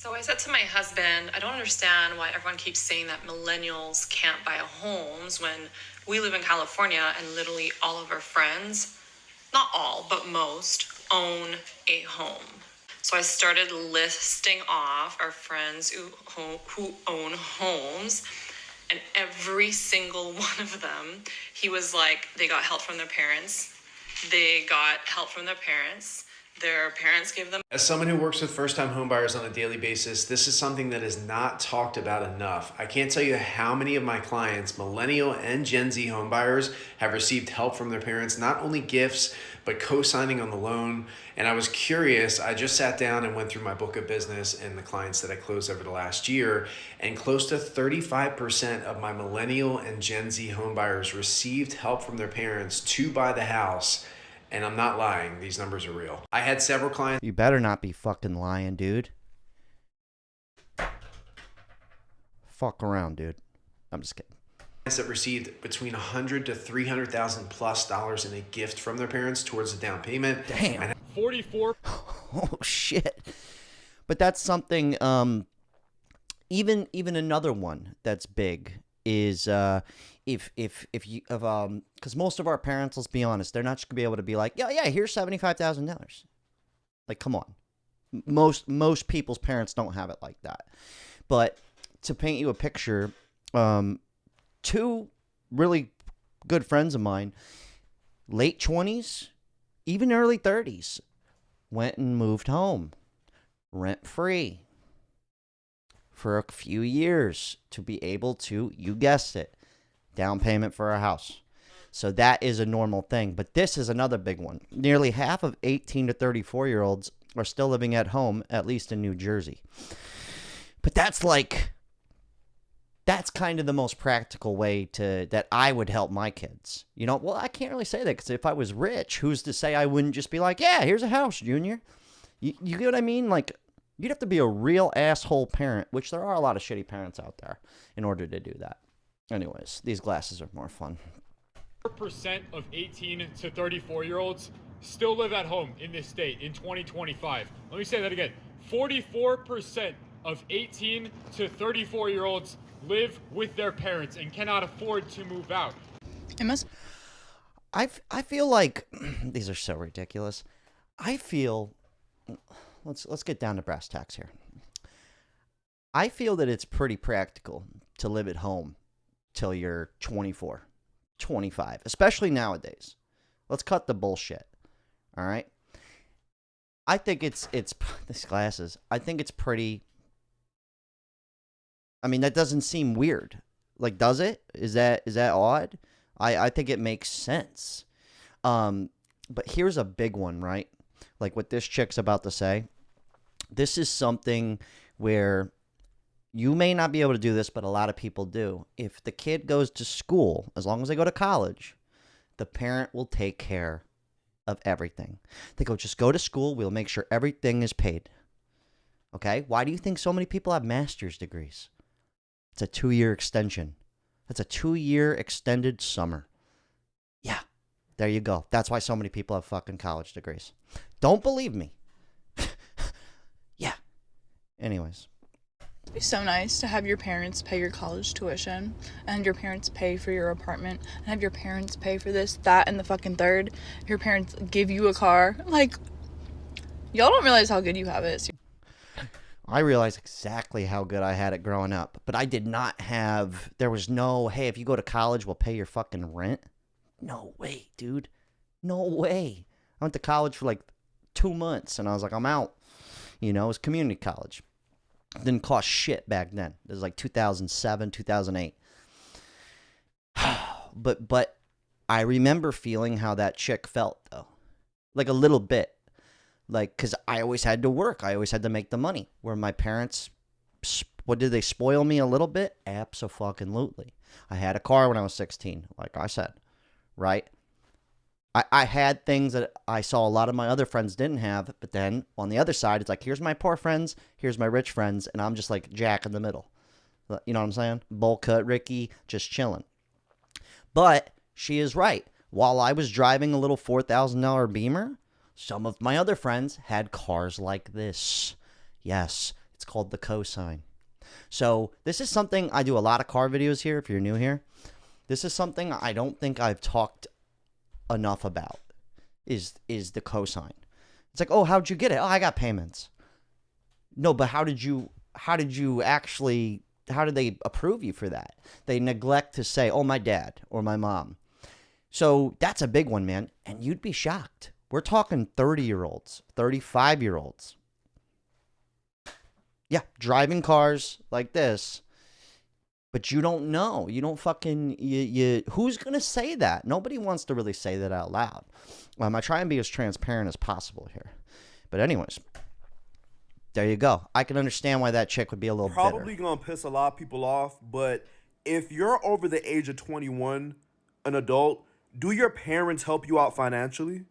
So I said to my husband, I don't understand why everyone keeps saying that millennials can't buy homes when we live in California and literally all of our friends, not all, but most, own a home. So I started listing off our friends who own homes, and every single one of them, he was like, they got help from their parents. They got help from their parents. Their parents gave them. As someone who works with first-time homebuyers on a daily basis, this is something that is not talked about enough. I can't tell you how many of my clients, millennial and Gen Z homebuyers, have received help from their parents, not only gifts, but co-signing on the loan. And I was curious, I just sat down and went through my book of business and the clients that I closed over the last year, and close to 35% of my millennial and Gen Z homebuyers received help from their parents to buy the house. And I'm not lying. These numbers are real. I had several clients. You better not be fucking lying, dude. Fuck around, dude. I'm just kidding. That received between $100,000 to $300,000 plus in a gift from their parents towards the down payment. Damn. 44. Oh shit. But that's something. Even another one that's big is if you because most of our parents, let's be honest, they're not just gonna be able to be like, yeah, here's $75,000. Like, come on. Most people's parents don't have it like that. But to paint you a picture, two really good friends of mine, late 20s, even early 30s, went and moved home rent free for a few years to be able to, you guessed it, down payment for a house. So that is a normal thing. But this is another big one. Nearly half of 18 to 34-year-olds are still living at home, at least in New Jersey. But that's kind of the most practical way that I would help my kids. You know, well, I can't really say that because if I was rich, who's to say I wouldn't just be like, yeah, here's a house, Junior. You get what I mean? Like, you'd have to be a real asshole parent, which there are a lot of shitty parents out there, in order to do that. Anyways, these glasses are more fun. 4% of 18 to 34-year-olds still live at home in this state in 2025. Let me say that again. 44% of 18 to 34-year-olds live with their parents and cannot afford to move out. I feel like these are so ridiculous. I feel let's get down to brass tacks here. I feel that it's pretty practical to live at home till you're 24, 25, especially nowadays. Let's cut the bullshit. All right? I think it's these glasses. I think it's pretty. I mean, that doesn't seem weird. Like, does it? Is that odd? I think it makes sense. But here's a big one, right? Like what this chick's about to say. This is something where you may not be able to do this, but a lot of people do. If the kid goes to school, as long as they go to college, the parent will take care of everything. They go, just go to school. We'll make sure everything is paid. Okay? Why do you think so many people have master's degrees? It's a 2-year extension. That's a 2-year extended summer. Yeah, there you go. That's why so many people have fucking college degrees. Don't believe me. Yeah. Anyways. It'd be so nice to have your parents pay your college tuition and your parents pay for your apartment and have your parents pay for this, that, and the fucking third. Your parents give you a car. Like, y'all don't realize how good you have it. I realize exactly how good I had it growing up, but I did not have, there was no, hey, if you go to college, we'll pay your fucking rent. No way, dude. No way. I went to college for like 2 months and I was like, I'm out. You know, it was community college. It didn't cost shit back then. It was like 2007, 2008. But I remember feeling how that chick felt, though. Like a little bit. Like, because I always had to work. I always had to make the money. Where my parents, what, did they spoil me a little bit? Abso-fucking-lutely. I had a car when I was 16, like I said, right? I had things that I saw a lot of my other friends didn't have, but then on the other side, it's like, here's my poor friends, here's my rich friends, and I'm just like Jack in the middle. You know what I'm saying? Bowl cut Ricky, just chilling. But she is right. While I was driving a little $4,000 Beamer, some of my other friends had cars like this. Yes, It's called the cosign. So this is something I do a lot of car videos here. If you're new here, this is something I don't think I've talked enough about. Is the cosign? It's like, oh, how'd you get it? Oh, I got payments. No, but how did they approve you for that? They neglect to say, oh, my dad or my mom. So that's a big one, man. And you'd be shocked. We're talking 30-year-olds, 35-year-olds. Yeah, driving cars like this. But you don't know. You don't fucking... who's going to say that? Nobody wants to really say that out loud. I try and be as transparent as possible here. But anyways, there you go. I can understand why that chick would be a little probably bitter. gonna piss a lot of people off, but if you're over the age of 21, an adult, do your parents help you out financially?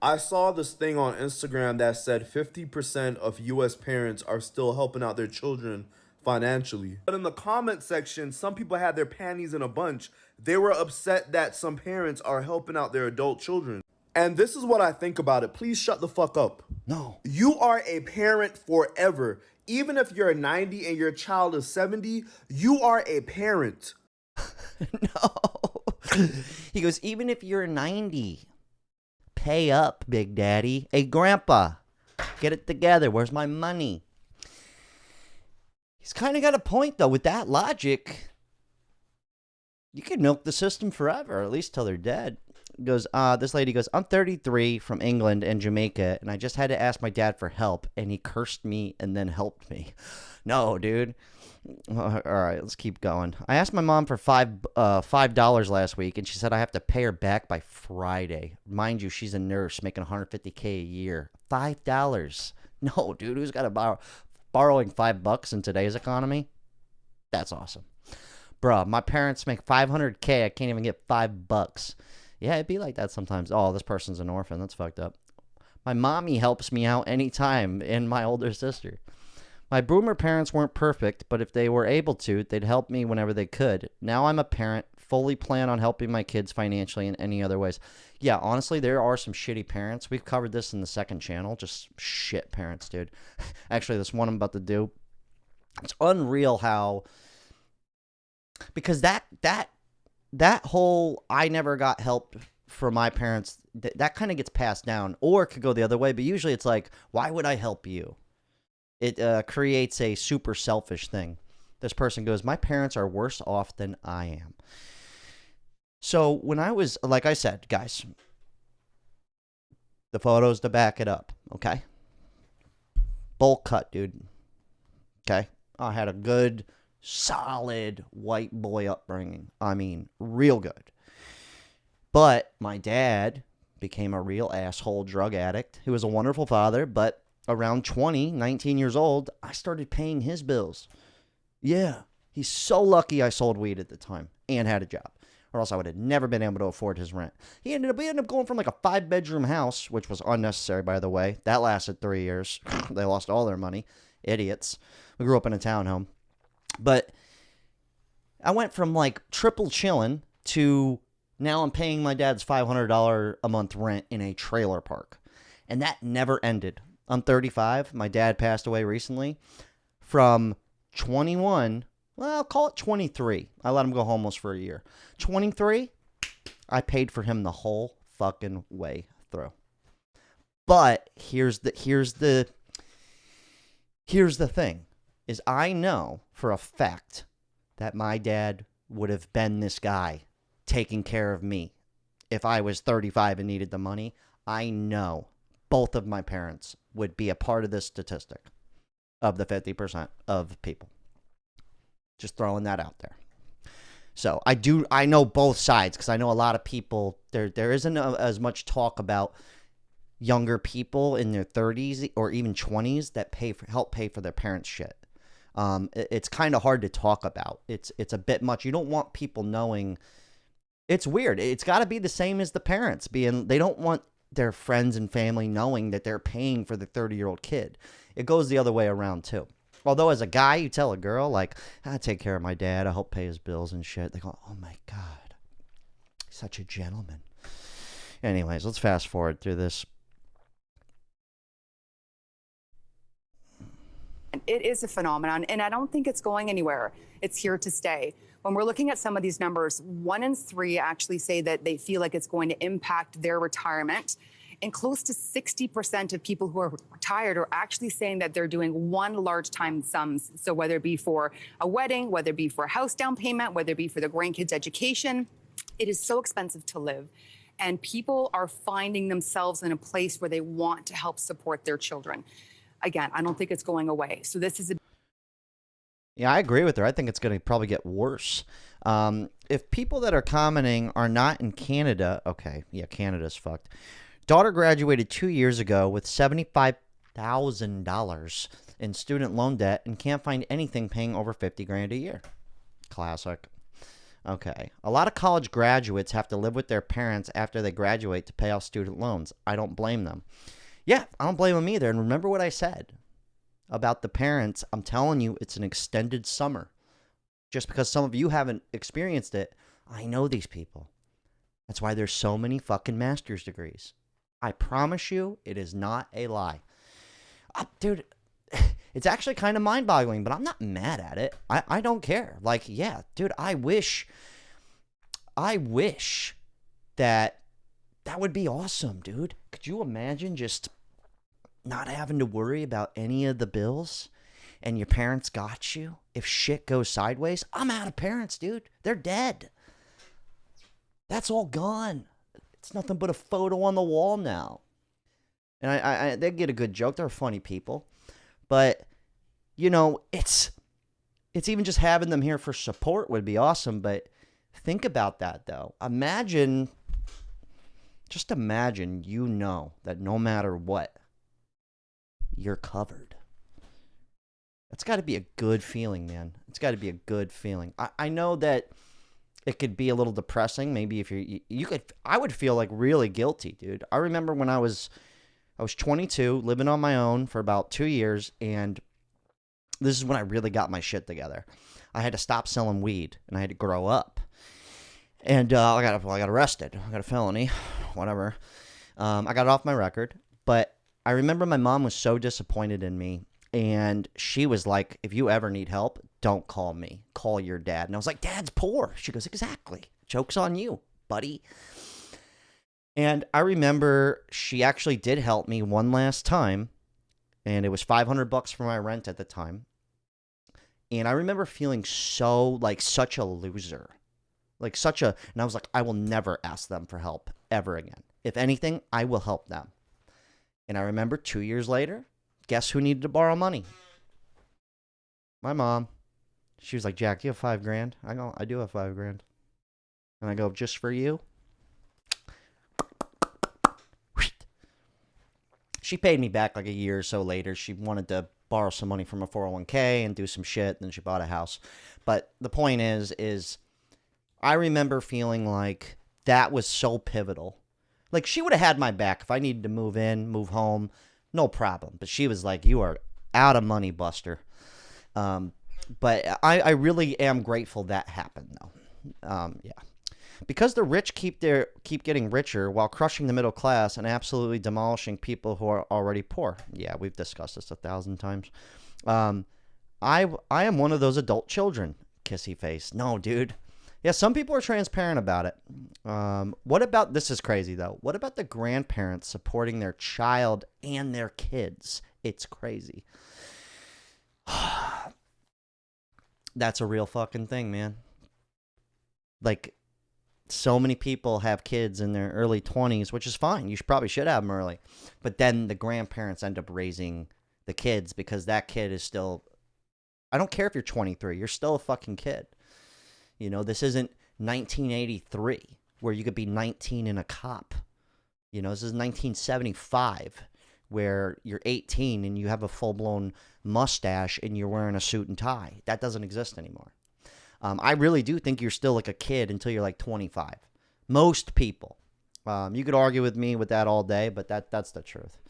I saw this thing on Instagram that said 50% of US parents are still helping out their children financially. But in the comment section, some people had their panties in a bunch. They were upset that some parents are helping out their adult children. And this is what I think about it. Please shut the fuck up. No. You are a parent forever. Even if you're 90 and your child is 70, you are a parent. No. He goes, even if you're 90, pay up, Big Daddy. Hey, Grandpa, get it together. Where's my money? He's kind of got a point, though. With that logic, you could milk the system forever, at least till they're dead. Goes, this lady goes, I'm 33 from England and Jamaica, and I just had to ask my dad for help, and he cursed me and then helped me. No, dude. All right, let's keep going. I asked my mom for $5 last week, and she said I have to pay her back by Friday. Mind you, she's a nurse making $150K a year. $5. No, dude, who's got to borrowing $5 in today's economy? That's awesome. Bruh, my parents make $500K. I can't even get $5. Yeah, it'd be like that sometimes. Oh, this person's an orphan. That's fucked up. My mommy helps me out anytime, and my older sister. My boomer parents weren't perfect, but if they were able to, they'd help me whenever they could. Now I'm a parent, fully plan on helping my kids financially in any other ways. Yeah, honestly, there are some shitty parents. We've covered this in the second channel. Just shit parents, dude. Actually, this one I'm about to do, it's unreal how... Because that whole I never got help for my parents, that kind of gets passed down, or it could go the other way, but usually it's like, why would I help you? It creates a super selfish thing. This person goes, my parents are worse off than I am. So when I was, like I said, guys, the photos to back it up, okay? Bowl cut, dude. Okay? I had a good, solid white boy upbringing. I mean, real good. But my dad became a real asshole drug addict. He was a wonderful father, but around 19 years old, I started paying his bills. Yeah. He's so lucky I sold weed at the time and had a job, or else I would have never been able to afford his rent. We ended up going from like a 5-bedroom house, which was unnecessary, by the way. That lasted 3 years. They lost all their money. Idiots. We grew up in a townhome. But I went from like triple chilling to now I'm paying my dad's $500 a month rent in a trailer park. And that never ended. I'm 35. My dad passed away recently. From 21, well, I'll call it 23. I let him go homeless for a year. 23, I paid for him the whole fucking way through. But here's the thing, is I know for a fact that my dad would have been this guy taking care of me if I was 35 and needed the money. I know both of my parents would be a part of this statistic of the 50% of people. Just throwing that out there. So I know both sides, because I know a lot of people, there isn't as much talk about younger people in their 30s or even 20s that help pay for their parents' shit. It's kind of hard to talk about. It's a bit much. You don't want people knowing. It's weird. It's got to be the same as the parents being. They don't want their friends and family knowing that they're paying for the 30-year-old kid. It goes the other way around too. Although as a guy, you tell a girl like, I take care of my dad, I help pay his bills and shit. They go, oh my God, such a gentleman. Anyways, let's fast forward through this. It is a phenomenon, and I don't think it's going anywhere. It's here to stay. When we're looking at some of these numbers, 1 in 3 actually say that they feel like it's going to impact their retirement. And close to 60% of people who are retired are actually saying that they're doing one large time sums. So whether it be for a wedding, whether it be for a house down payment, whether it be for the grandkids' education, it is so expensive to live. And people are finding themselves in a place where they want to help support their children. Again, I don't think it's going away. So this is a Yeah, I agree with her. I think it's going to probably get worse. If people that are commenting are not in Canada, okay, yeah, Canada's fucked. Daughter graduated 2 years ago with $75,000 in student loan debt and can't find anything paying over 50 grand a year. Classic. Okay. A lot of college graduates have to live with their parents after they graduate to pay off student loans. I don't blame them. Yeah, I don't blame them either. And remember what I said about the parents. I'm telling you, it's an extended summer. Just because some of you haven't experienced it, I know these people. That's why there's so many fucking master's degrees. I promise you, it is not a lie. Dude, it's actually kind of mind-boggling, but I'm not mad at it. I don't care. Like, yeah, dude, I wish that would be awesome, dude. Could you imagine just not having to worry about any of the bills and your parents got you? If shit goes sideways, I'm out of parents, dude. They're dead. That's all gone. It's nothing but a photo on the wall now. And they get a good joke. They're funny people. But, you know, it's even just having them here for support would be awesome. But think about that, though. Just imagine you know that no matter what, you're covered. That's got to be a good feeling, man. It's got to be a good feeling. I know that it could be a little depressing. Maybe if I would feel like really guilty, dude. I remember when I was 22, living on my own for about 2 years, and this is when I really got my shit together. I had to stop selling weed, and I had to grow up. And I got arrested. I got a felony, whatever. I got it off my record, but I remember my mom was so disappointed in me, and she was like, if you ever need help, don't call me. Call your dad. And I was like, Dad's poor. She goes, exactly. Joke's on you, buddy. And I remember she actually did help me one last time, and it was $500 for my rent at the time. And I remember feeling such a loser. And I was like, I will never ask them for help ever again. If anything, I will help them. And I remember 2 years later, guess who needed to borrow money? My mom. She was like, Jack, do you have $5,000? I go, I do have $5,000. And I go, just for you? She paid me back like a year or so later. She wanted to borrow some money from a 401k and do some shit, and then she bought a house. But the point is I remember feeling like that was so pivotal. Like, she would have had my back if I needed to move in, move home, no problem. But she was like, you are out of money, Buster. But I really am grateful that happened, though. Yeah. Because the rich keep getting richer while crushing the middle class and absolutely demolishing people who are already poor. Yeah, we've discussed this 1,000 times. I am one of those adult children. Kissy face. No, dude. Yeah, some people are transparent about it. What about, this is crazy though, what about the grandparents supporting their child and their kids? It's crazy. That's a real fucking thing, man. Like, so many people have kids in their early 20s, which is fine. You probably should have them early. But then the grandparents end up raising the kids because that kid is still, I don't care if you're 23, you're still a fucking kid. You know, this isn't 1983 where you could be 19 and a cop. You know, this is 1975 where you're 18 and you have a full-blown mustache and you're wearing a suit and tie. That doesn't exist anymore. I really do think you're still like a kid until you're like 25. Most people. You could argue with me with that all day, but that's the truth.